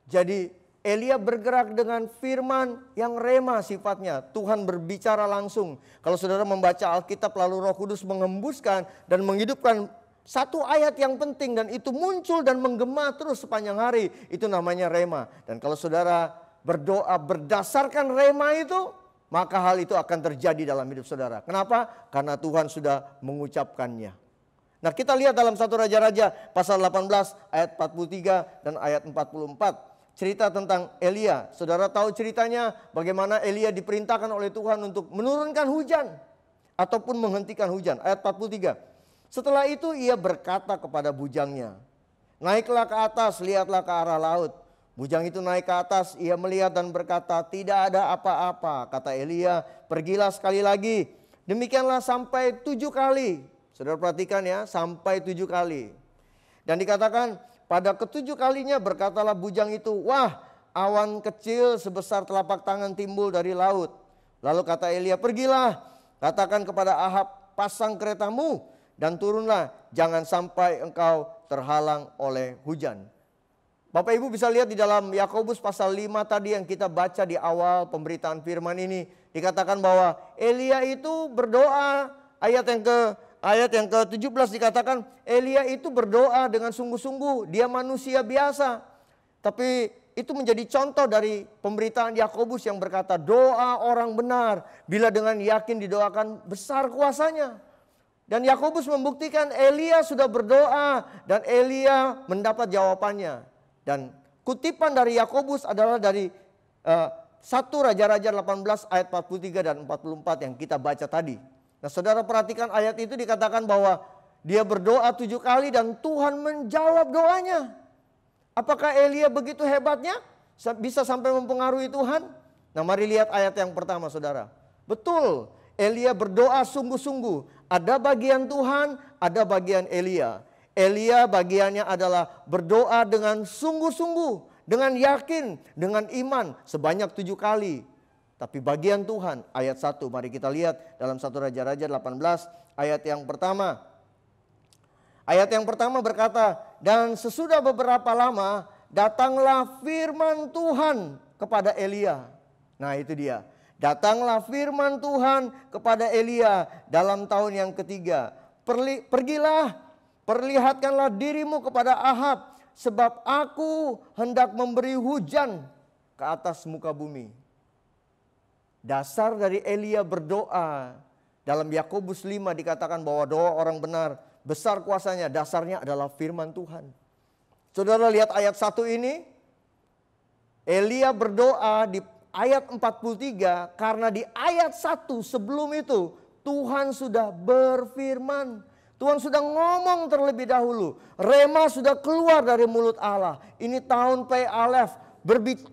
Jadi Elia bergerak dengan firman yang rema sifatnya. Tuhan berbicara langsung. Kalau saudara membaca Alkitab lalu Roh Kudus mengembuskan dan menghidupkan satu ayat yang penting dan itu muncul dan menggema terus sepanjang hari, itu namanya rema. Dan kalau saudara berdoa berdasarkan rema itu, maka hal itu akan terjadi dalam hidup saudara. Kenapa? Karena Tuhan sudah mengucapkannya. Nah kita lihat dalam 1 Raja-Raja pasal 18 ayat 43 dan ayat 44. Cerita tentang Elia. Saudara tahu ceritanya bagaimana Elia diperintahkan oleh Tuhan untuk menurunkan hujan. Ataupun menghentikan hujan. Ayat 43. Setelah itu ia berkata kepada bujangnya, naiklah ke atas, lihatlah ke arah laut. Bujang itu naik ke atas, ia melihat dan berkata, tidak ada apa-apa. Kata Elia, pergilah sekali lagi. Demikianlah sampai 7 kali. Saudara perhatikan ya, sampai 7 kali. Dan dikatakan, pada ke-7 kalinya berkatalah bujang itu, wah awan kecil sebesar telapak tangan timbul dari laut. Lalu kata Elia, pergilah, katakan kepada Ahab, pasang keretamu dan turunlah, jangan sampai engkau terhalang oleh hujan. Bapak Ibu bisa lihat di dalam Yakobus pasal 5 tadi yang kita baca di awal pemberitaan firman ini. dikatakan bahwa Elia itu berdoa. Ayat yang ke-17 dikatakan Elia itu berdoa dengan sungguh-sungguh. Dia manusia biasa. Tapi itu menjadi contoh dari pemberitaan Yakobus yang berkata, doa orang benar bila dengan yakin didoakan besar kuasanya. Dan Yakobus membuktikan Elia sudah berdoa dan Elia mendapat jawabannya. Dan kutipan dari Yakobus adalah dari 1 Raja-Raja 18 ayat 43 dan 44 yang kita baca tadi. Nah, saudara perhatikan ayat itu dikatakan bahwa dia berdoa 7 kali dan Tuhan menjawab doanya. Apakah Elia begitu hebatnya? Bisa sampai mempengaruhi Tuhan? Nah, mari lihat ayat yang pertama, saudara. Betul, Elia berdoa sungguh-sungguh. Ada bagian Tuhan, ada bagian Elia. Elia bagiannya adalah berdoa dengan sungguh-sungguh, dengan yakin, dengan iman sebanyak 7 kali. Tapi bagian Tuhan, ayat 1, mari kita lihat dalam 1 Raja-Raja 18 ayat yang pertama. Ayat yang pertama berkata, dan sesudah beberapa lama datanglah firman Tuhan kepada Elia. Nah, itu dia. Datanglah firman Tuhan kepada Elia dalam tahun yang ketiga. Pergilah, perlihatkanlah dirimu kepada Ahab, sebab aku hendak memberi hujan ke atas muka bumi. Dasar dari Elia berdoa. Dalam Yakobus 5 dikatakan bahwa doa orang benar besar kuasanya, dasarnya adalah firman Tuhan. Saudara lihat ayat 1 ini. Elia berdoa di ayat 43 karena di ayat 1 sebelum itu Tuhan sudah berfirman. Tuhan sudah ngomong terlebih dahulu. Rema sudah keluar dari mulut Allah. Ini tahun Pi Alef.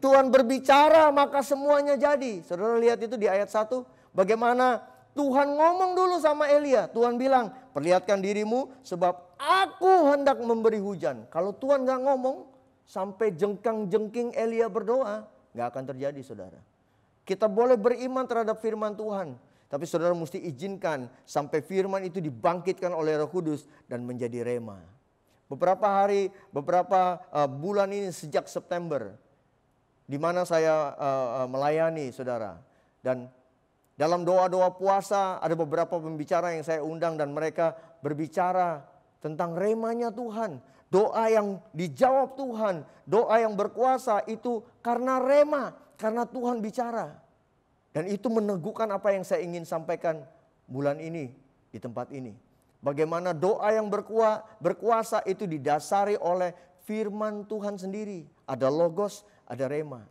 Tuhan berbicara maka semuanya jadi. Saudara lihat itu di ayat 1. Bagaimana Tuhan ngomong dulu sama Elia. Tuhan bilang, perlihatkan dirimu sebab aku hendak memberi hujan. Kalau Tuhan gak ngomong, sampai jengkang-jengking Elia berdoa, gak akan terjadi, saudara. Kita boleh beriman terhadap firman Tuhan. Tapi saudara mesti izinkan sampai firman itu dibangkitkan oleh Roh Kudus dan menjadi rema. Beberapa bulan ini sejak September, di mana saya melayani, saudara. Dan dalam doa-doa puasa ada beberapa pembicara yang saya undang dan mereka berbicara tentang remanya Tuhan. Doa yang dijawab Tuhan, doa yang berkuasa itu karena rema, karena Tuhan bicara. Dan itu meneguhkan apa yang saya ingin sampaikan bulan ini di tempat ini. Bagaimana doa yang berkuasa itu didasari oleh firman Tuhan sendiri. Ada logos, ada rema.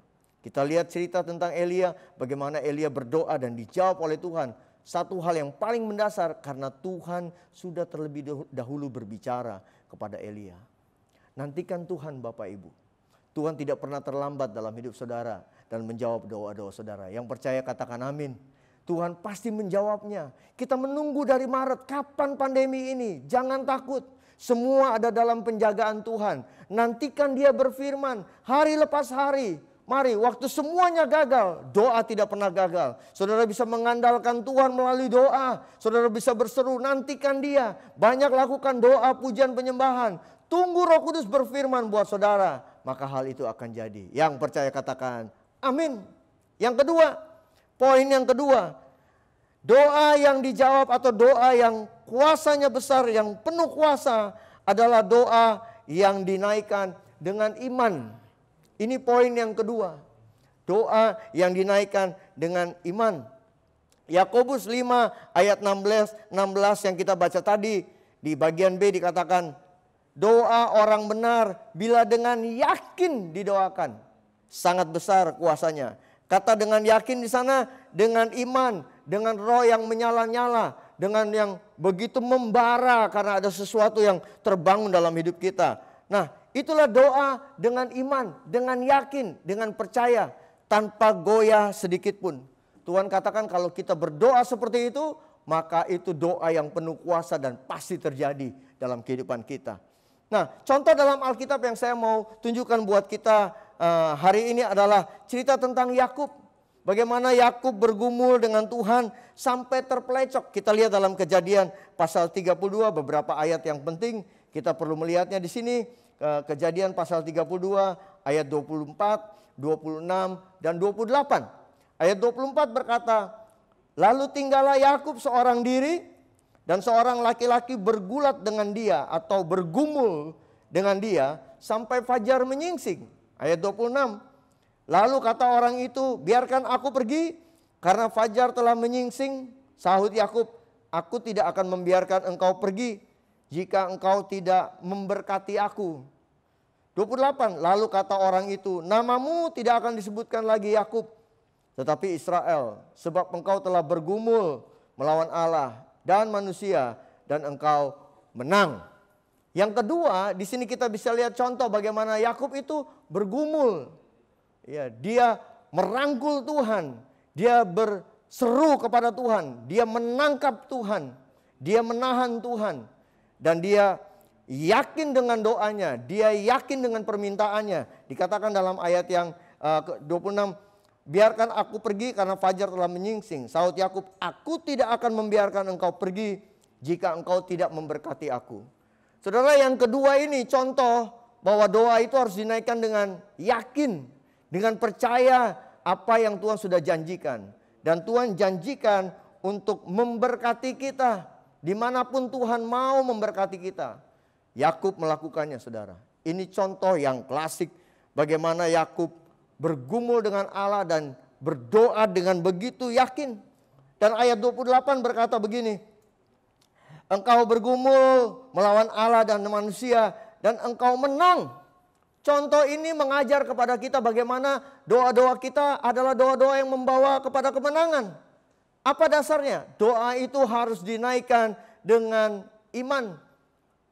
Kita lihat cerita tentang Elia, bagaimana Elia berdoa dan dijawab oleh Tuhan. Satu hal yang paling mendasar karena Tuhan sudah terlebih dahulu berbicara kepada Elia. Nantikan Tuhan Bapak Ibu. Tuhan tidak pernah terlambat dalam hidup saudara dan menjawab doa-doa saudara. Yang percaya katakan amin. Tuhan pasti menjawabnya. Kita menunggu dari Maret, kapan pandemi ini? Jangan takut. Semua ada dalam penjagaan Tuhan. Nantikan Dia berfirman hari lepas hari. Mari, waktu semuanya gagal, doa tidak pernah gagal. Saudara bisa mengandalkan Tuhan melalui doa. Saudara bisa berseru, nantikan Dia. Banyak lakukan doa, pujian, penyembahan. Tunggu Roh Kudus berfirman buat saudara. Maka hal itu akan jadi. Yang percaya katakan, amin. Yang kedua, poin yang kedua. Doa yang dijawab atau doa yang kuasanya besar, yang penuh kuasa adalah doa yang dinaikkan dengan iman. Ini poin yang kedua. Doa yang dinaikkan dengan iman. Yakobus 5 ayat 16 yang kita baca tadi. Di bagian B dikatakan, doa orang benar bila dengan yakin didoakan. Sangat besar kuasanya. Kata dengan yakin di sana, dengan iman, dengan roh yang menyala-nyala, dengan yang begitu membara karena ada sesuatu yang terbangun dalam hidup kita. Nah, itulah doa dengan iman, dengan yakin, dengan percaya, tanpa goyah sedikit pun. Tuhan katakan kalau kita berdoa seperti itu, maka itu doa yang penuh kuasa dan pasti terjadi dalam kehidupan kita. Nah, contoh dalam Alkitab yang saya mau tunjukkan buat kita hari ini adalah cerita tentang Yakub. Bagaimana Yakub bergumul dengan Tuhan sampai terpelecok. Kita lihat dalam Kejadian pasal 32, beberapa ayat yang penting kita perlu melihatnya di sini. Kejadian pasal 32 ayat 24, 26 dan 28. Ayat 24 berkata, Lalu tinggallah Yakub seorang diri dan seorang laki-laki bergulat dengan dia atau bergumul dengan dia sampai fajar menyingsing. Ayat 26. Lalu kata orang itu, biarkan aku pergi karena fajar telah menyingsing. Sahut Yakub, aku tidak akan membiarkan engkau pergi jika engkau tidak memberkati aku. 28. Lalu kata orang itu, namamu tidak akan disebutkan lagi Yakub, tetapi Israel, sebab engkau telah bergumul melawan Allah dan manusia dan engkau menang. Yang kedua, di sini kita bisa lihat contoh bagaimana Yakub itu bergumul. Ya, dia merangkul Tuhan, dia berseru kepada Tuhan, dia menangkap Tuhan, dia menahan Tuhan, dan dia yakin dengan doanya, dia yakin dengan permintaannya. Dikatakan dalam ayat yang 26, biarkan aku pergi karena fajar telah menyingsing. Sahut Yakub, aku tidak akan membiarkan engkau pergi jika engkau tidak memberkati aku. Saudara, yang kedua ini contoh bahwa doa itu harus dinaikkan dengan yakin, dengan percaya apa yang Tuhan sudah janjikan. Dan Tuhan janjikan untuk memberkati kita dimanapun Tuhan mau memberkati kita. Yakub melakukannya, saudara. Ini contoh yang klasik bagaimana Yakub bergumul dengan Allah dan berdoa dengan begitu yakin. Dan ayat 28 berkata begini, engkau bergumul melawan Allah dan manusia dan engkau menang. Contoh ini mengajar kepada kita bagaimana doa-doa kita adalah doa-doa yang membawa kepada kemenangan. Apa dasarnya? Doa itu harus dinaikkan dengan iman.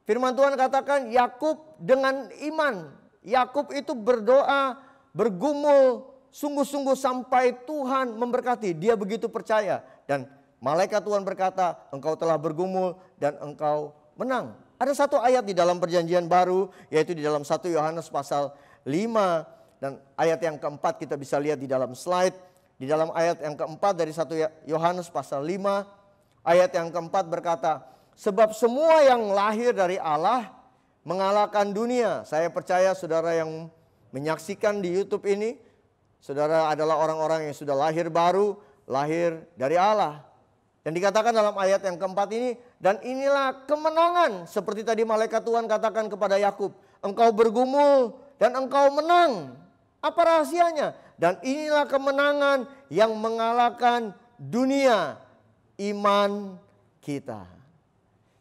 Firman Tuhan katakan Yakub dengan iman. Yakub itu berdoa, bergumul sungguh-sungguh sampai Tuhan memberkati. Dia begitu percaya. Dan malaikat Tuhan berkata, engkau telah bergumul dan engkau menang. Ada satu ayat di dalam perjanjian baru, yaitu di dalam 1 Yohanes pasal 5. Dan ayat yang keempat kita bisa lihat di dalam slide. Di dalam ayat yang keempat dari 1 Yohanes pasal 5. Ayat yang keempat berkata, sebab semua yang lahir dari Allah mengalahkan dunia. Saya percaya saudara yang menyaksikan di YouTube ini, saudara adalah orang-orang yang sudah lahir baru, lahir dari Allah. Dan dikatakan dalam ayat yang keempat ini, dan inilah kemenangan. Seperti tadi malaikat Tuhan katakan kepada Yakub, engkau bergumul dan engkau menang. Apa rahasianya? Dan inilah kemenangan yang mengalahkan dunia, iman kita.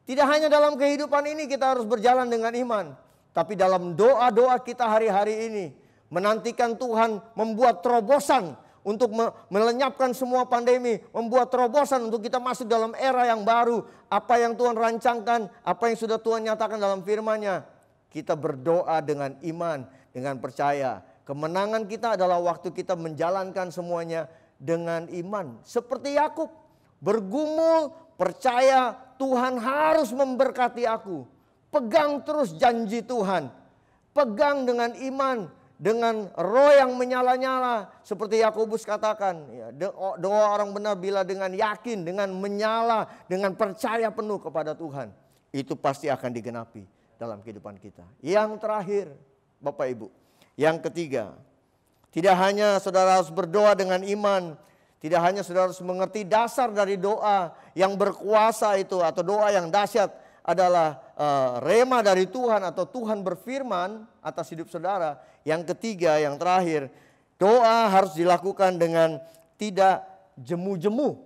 Tidak hanya dalam kehidupan ini kita harus berjalan dengan iman, tapi dalam doa-doa kita hari-hari ini, menantikan Tuhan membuat terobosan untuk melenyapkan semua pandemi, membuat terobosan untuk kita masuk dalam era yang baru. Apa yang Tuhan rancangkan, apa yang sudah Tuhan nyatakan dalam firman-Nya, kita berdoa dengan iman, dengan percaya. Kemenangan kita adalah waktu kita menjalankan semuanya dengan iman. Seperti Yakub, bergumul, percaya Tuhan harus memberkati aku. Pegang terus janji Tuhan. Pegang dengan iman, dengan roh yang menyala-nyala. Seperti Yakobus katakan, ya, doa orang benar bila dengan yakin, dengan menyala, dengan percaya penuh kepada Tuhan. Itu pasti akan digenapi dalam kehidupan kita. Yang terakhir, Bapak Ibu, yang ketiga, tidak hanya saudara harus berdoa dengan iman, tidak hanya saudara harus mengerti dasar dari doa yang berkuasa itu, atau doa yang dahsyat adalah rema dari Tuhan atau Tuhan berfirman atas hidup saudara. Yang ketiga, yang terakhir, doa harus dilakukan dengan tidak jemu-jemu.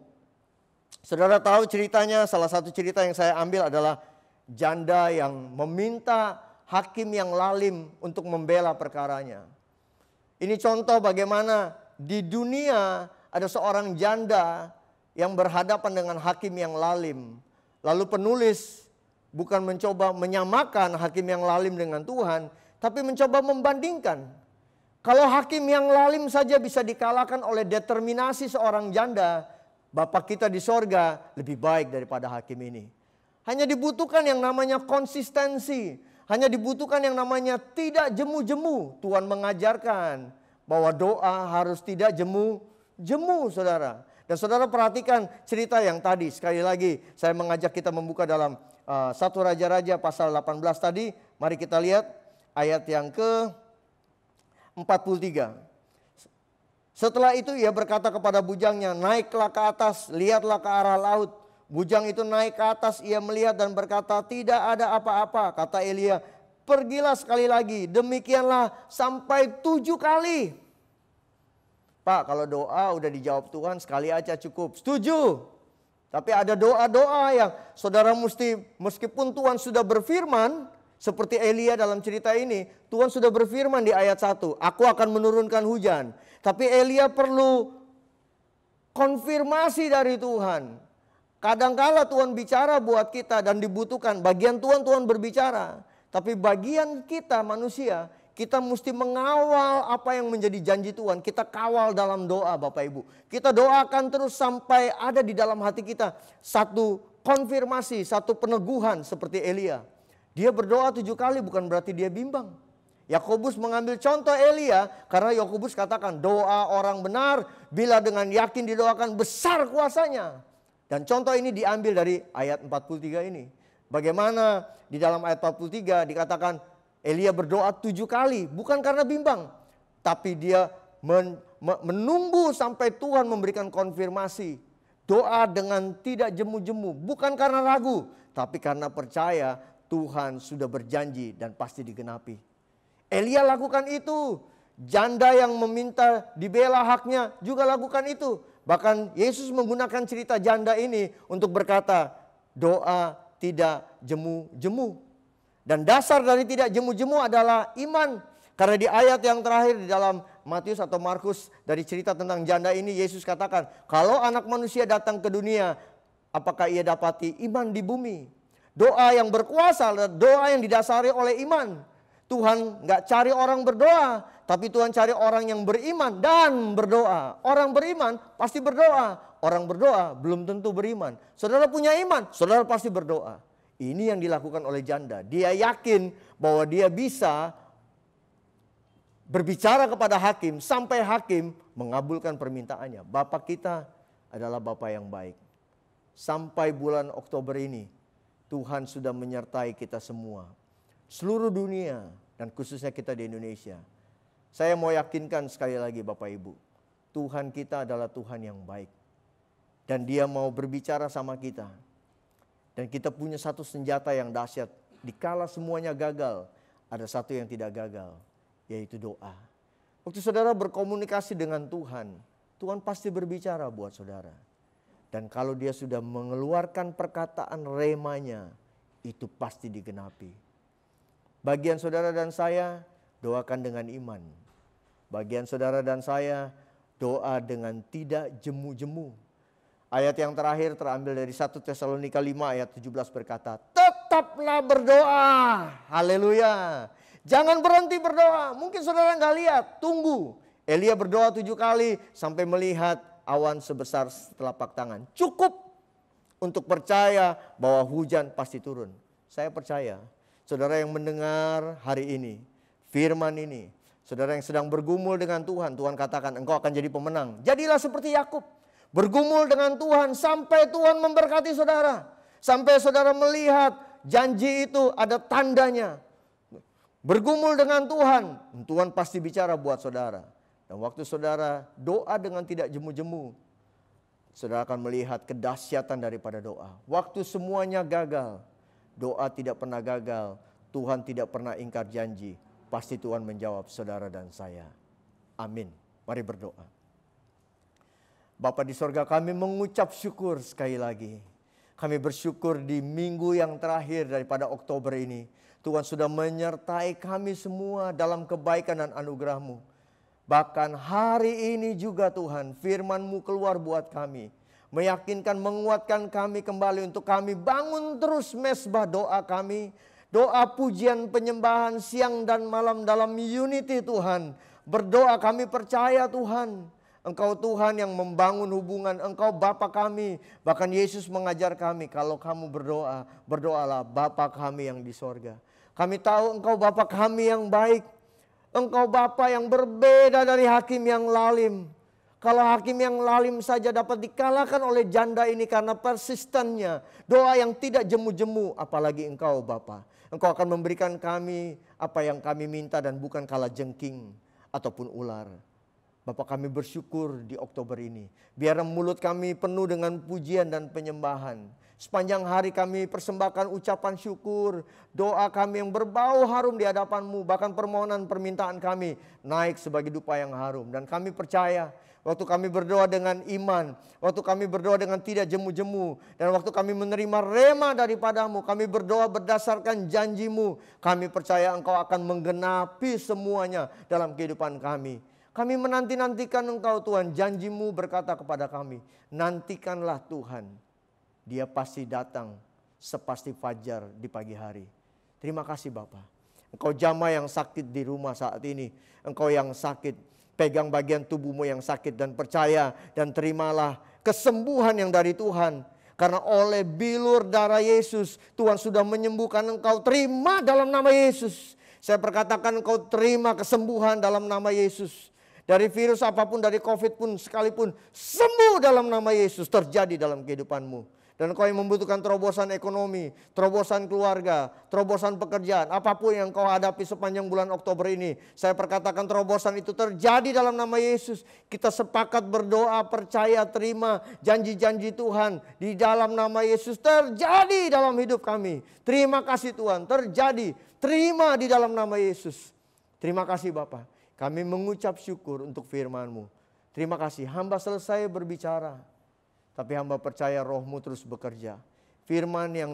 Saudara tahu ceritanya, salah satu cerita yang saya ambil adalah janda yang meminta hakim yang lalim untuk membela perkaranya. Ini contoh bagaimana di dunia ada seorang janda yang berhadapan dengan hakim yang lalim. Lalu penulis bukan mencoba menyamakan hakim yang lalim dengan Tuhan, tapi mencoba membandingkan. Kalau hakim yang lalim saja bisa dikalahkan oleh determinasi seorang janda, Bapa kita di sorga lebih baik daripada hakim ini. Hanya dibutuhkan yang namanya konsistensi. Hanya dibutuhkan yang namanya tidak jemu-jemu. Tuhan mengajarkan bahwa doa harus tidak jemu-jemu, saudara. Dan saudara perhatikan cerita yang tadi. Sekali lagi saya mengajak kita membuka dalam 1 Raja-Raja pasal 18 tadi. Mari kita lihat ayat yang ke-43. Setelah itu ia berkata kepada bujangnya, naiklah ke atas, lihatlah ke arah laut. Bujang itu naik ke atas, ia melihat dan berkata, tidak ada apa-apa. Kata Elia, pergilah sekali lagi, demikianlah sampai 7 kali. Pak, kalau doa udah dijawab Tuhan sekali aja cukup, setuju. Tapi ada doa-doa yang saudara meskipun Tuhan sudah berfirman, seperti Elia dalam cerita ini, Tuhan sudah berfirman di ayat 1, aku akan menurunkan hujan. Tapi Elia perlu konfirmasi dari Tuhan. Kadangkala Tuhan bicara buat kita dan dibutuhkan. Bagian Tuhan berbicara. Tapi bagian kita manusia, kita mesti mengawal apa yang menjadi janji Tuhan. Kita kawal dalam doa Bapak Ibu. Kita doakan terus sampai ada di dalam hati kita satu konfirmasi, satu peneguhan seperti Elia. Dia berdoa 7 kali bukan berarti dia bimbang. Yakobus mengambil contoh Elia karena Yakobus katakan doa orang benar bila dengan yakin didoakan besar kuasanya. Dan contoh ini diambil dari ayat 43 ini. Bagaimana di dalam ayat 43 dikatakan Elia berdoa 7 kali. Bukan karena bimbang. Tapi dia menunggu sampai Tuhan memberikan konfirmasi. Doa dengan tidak jemu-jemu. Bukan karena ragu. Tapi karena percaya Tuhan sudah berjanji dan pasti digenapi. Elia lakukan itu. Janda yang meminta dibela haknya juga lakukan itu. Bahkan Yesus menggunakan cerita janda ini untuk berkata, doa tidak jemu-jemu. Dan dasar dari tidak jemu-jemu adalah iman. Karena di ayat yang terakhir di dalam Matius atau Markus dari cerita tentang janda ini, Yesus katakan, kalau anak manusia datang ke dunia, apakah ia dapati iman di bumi? Doa yang berkuasa adalah doa yang didasari oleh iman. Tuhan nggak cari orang berdoa, tapi Tuhan cari orang yang beriman dan berdoa. Orang beriman pasti berdoa. Orang berdoa belum tentu beriman. Saudara punya iman, saudara pasti berdoa. Ini yang dilakukan oleh janda. Dia yakin bahwa dia bisa berbicara kepada hakim sampai hakim mengabulkan permintaannya. Bapa kita adalah Bapa yang baik. Sampai bulan Oktober ini Tuhan sudah menyertai kita semua. Seluruh dunia dan khususnya kita di Indonesia. Saya mau yakinkan sekali lagi Bapak Ibu. Tuhan kita adalah Tuhan yang baik. Dan Dia mau berbicara sama kita. Dan kita punya satu senjata yang dahsyat. Dikala semuanya gagal, ada satu yang tidak gagal. Yaitu doa. Waktu saudara berkomunikasi dengan Tuhan, Tuhan pasti berbicara buat saudara. Dan kalau Dia sudah mengeluarkan perkataan remanya, itu pasti digenapi. Bagian saudara dan saya, doakan dengan iman. Bagian saudara dan saya, doa dengan tidak jemu-jemu. Ayat yang terakhir terambil dari 1 Tesalonika 5 ayat 17 berkata, tetaplah berdoa. Haleluya. Jangan berhenti berdoa. Mungkin saudara nggak lihat, tunggu. Elia berdoa 7 kali sampai melihat awan sebesar telapak tangan. Cukup untuk percaya bahwa hujan pasti turun. Saya percaya. Saudara yang mendengar hari ini, firman ini, saudara yang sedang bergumul dengan Tuhan, Tuhan katakan engkau akan jadi pemenang. Jadilah seperti Yakub, bergumul dengan Tuhan sampai Tuhan memberkati saudara. Sampai saudara melihat janji itu ada tandanya. Bergumul dengan Tuhan, Tuhan pasti bicara buat saudara. Dan waktu saudara doa dengan tidak jemu-jemu, saudara akan melihat kedahsyatan daripada doa. Waktu semuanya gagal, doa tidak pernah gagal, Tuhan tidak pernah ingkar janji. Pasti Tuhan menjawab saudara dan saya. Amin. Mari berdoa. Bapa di sorga, kami mengucap syukur sekali lagi. Kami bersyukur di minggu yang terakhir daripada Oktober ini. Tuhan sudah menyertai kami semua dalam kebaikan dan anugerah-Mu. Bahkan hari ini juga Tuhan, firman-Mu keluar buat kami. Meyakinkan, menguatkan kami kembali untuk kami bangun terus mesbah doa kami. Doa pujian penyembahan siang dan malam dalam unity Tuhan. Berdoa kami percaya Tuhan. Engkau Tuhan yang membangun hubungan. Engkau Bapa kami. Bahkan Yesus mengajar kami, kalau kamu berdoa, berdoalah Bapa kami yang di sorga. Kami tahu Engkau Bapa kami yang baik. Engkau Bapa yang berbeda dari hakim yang lalim. Kalau hakim yang lalim saja dapat dikalahkan oleh janda ini karena persistennya. Doa yang tidak jemu-jemu, apalagi Engkau Bapa. Engkau akan memberikan kami apa yang kami minta dan bukan kalajengking ataupun ular. Bapak, kami bersyukur di Oktober ini. Biar mulut kami penuh dengan pujian dan penyembahan. Sepanjang hari kami persembahkan ucapan syukur. Doa kami yang berbau harum di hadapan-Mu. Bahkan permohonan permintaan kami naik sebagai dupa yang harum. Dan kami percaya waktu kami berdoa dengan iman. Waktu kami berdoa dengan tidak jemu-jemu. Dan waktu kami menerima rema daripada-Mu. Kami berdoa berdasarkan janji-Mu. Kami percaya Engkau akan menggenapi semuanya dalam kehidupan kami. Kami menanti-nantikan Engkau Tuhan. Janji-Mu berkata kepada kami, nantikanlah Tuhan. Dia pasti datang sepasti fajar di pagi hari. Terima kasih Bapa. Engkau jamah yang sakit di rumah saat ini. Engkau yang sakit, pegang bagian tubuhmu yang sakit dan percaya. Dan terimalah kesembuhan yang dari Tuhan. Karena oleh bilur darah Yesus, Tuhan sudah menyembuhkan engkau. Terima dalam nama Yesus. Saya perkatakan engkau terima kesembuhan dalam nama Yesus. Dari virus apapun, dari COVID pun sekalipun, sembuh dalam nama Yesus terjadi dalam kehidupanmu. Dan kau yang membutuhkan terobosan ekonomi, terobosan keluarga, terobosan pekerjaan, apapun yang kau hadapi sepanjang bulan Oktober ini, saya perkatakan terobosan itu terjadi dalam nama Yesus. Kita sepakat berdoa, percaya, terima janji-janji Tuhan di dalam nama Yesus terjadi dalam hidup kami. Terima kasih Tuhan, terjadi, terima di dalam nama Yesus. Terima kasih Bapak. Kami mengucap syukur untuk firman-Mu. Terima kasih, hamba selesai berbicara. Tapi hamba percaya Roh-Mu terus bekerja. Firman yang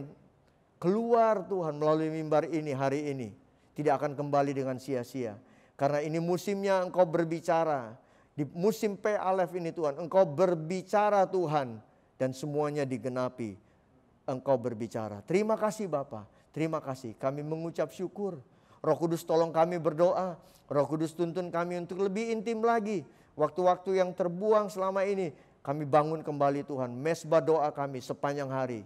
keluar Tuhan melalui mimbar ini hari ini tidak akan kembali dengan sia-sia. Karena ini musimnya Engkau berbicara. Di musim P Alef ini Tuhan, Engkau berbicara Tuhan. Dan semuanya digenapi. Engkau berbicara. Terima kasih Bapa. Terima kasih. Kami mengucap syukur. Roh Kudus tolong kami berdoa. Roh Kudus tuntun kami untuk lebih intim lagi. Waktu-waktu yang terbuang selama ini, kami bangun kembali Tuhan. Mesbah doa kami sepanjang hari.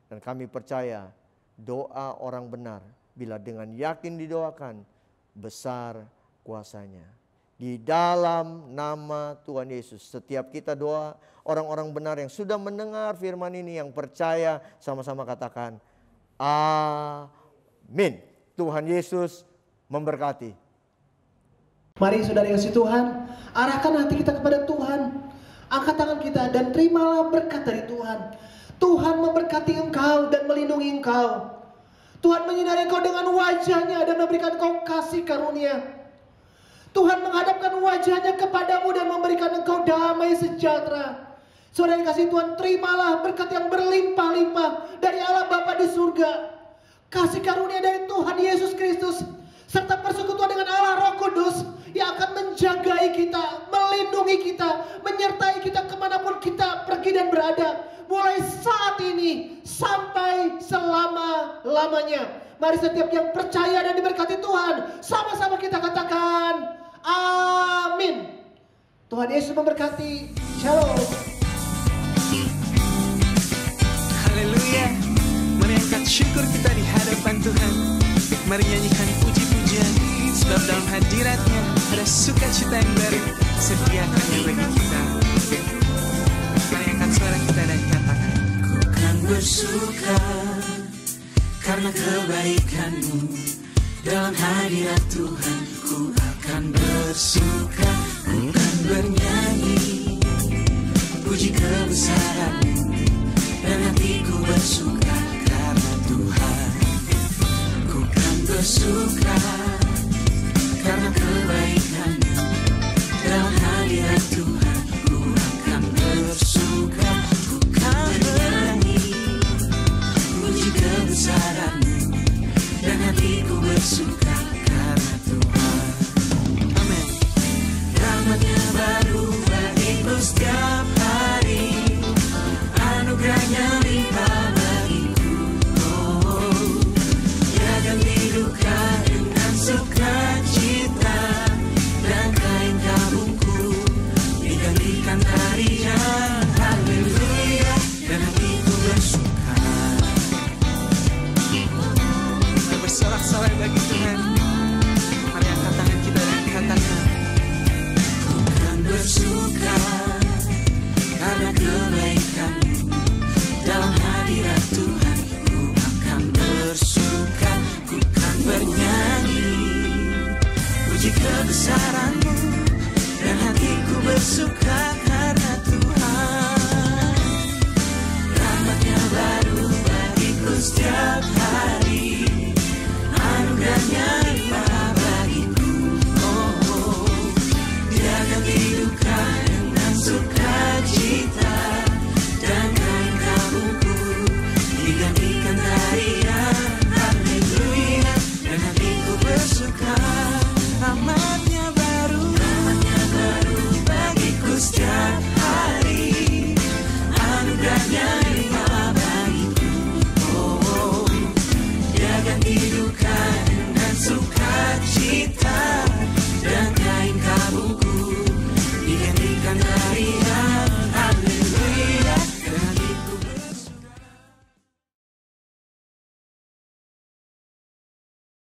Dan kami percaya doa orang benar, bila dengan yakin didoakan, besar kuasanya. Di dalam nama Tuhan Yesus, setiap kita doa, orang-orang benar yang sudah mendengar firman ini, yang percaya, sama-sama katakan, amin. Tuhan Yesus memberkati. Mari saudara yang kasih Tuhan, arahkan hati kita kepada Tuhan. Angkat tangan kita dan terimalah berkat dari Tuhan. Tuhan memberkati engkau dan melindungi engkau. Tuhan menyinari engkau dengan wajah-Nya dan memberikan engkau kasih karunia. Tuhan menghadapkan wajah-Nya kepadamu dan memberikan engkau damai sejahtera. Saudara yang kasih Tuhan, terimalah berkat yang berlimpah-limpah dari Allah Bapa di surga. Kasih karunia dari Tuhan Yesus Kristus serta persekutuan dengan Allah Roh Kudus yang akan menjagai kita, melindungi kita, menyertai kita kemanapun kita pergi dan berada, mulai saat ini sampai selama-lamanya. Mari setiap yang percaya dan diberkati Tuhan, sama-sama kita katakan amin. Tuhan Yesus memberkati. Shalom. Haleluya. Mari angkat syukur kita di hadapan Tuhan. Mari nyanyikan puji-pujian, sebab dalam hadirat-Nya ada sukacita yang baru sediakannya bagi kita. Mari angkat suara kita dan katakan, ku kan bersuka karena kebaikan-Mu. Dalam hadirat Tuhan ku akan bersuka, ku kan bernyanyi puji kebesaran-Mu. Dan hatiku bersuka karena Tuhan. Ku kan bersuka karena kebaikan-Mu. Dalam hadirat Tuhan ku akan bersuka, ku kan bernyanyi puji kebesaran-Mu. Dan hatiku bersuka karena Tuhan. Amin. Rahmat-Nya baru bagiku setiap hari, anugerah-Nya limpah bagiku. Oh, Dia ganti duka dengan sukacita, dan kain kabungku digantikan tarian. Haleluya. Dan hatiku bersuka. Kita bersorak-sorai bagi Tuhan. Mari angkat tangan kita dan katakan, ku kan bersuka karena kebaikan-Mu. Dalam hadirat Tuhan ku akan bersuka, ku kan bernyanyi puji kebesaran-Mu. Dan hati bersuka karena Tuhan. Rahmat-Nya baru bagiku setiap hari, anugerah-Nya limpah bagiku. Oh, Dia ganti duka dengan sukacita, dan kain kabuku digantikan tarian. Haleluya, dan hatiku bersuka. Rahmat-Nya baru bagiku setiap hari, anugerah-Nya limpah bagiku. Oh, Dia ganti duka dengan suka.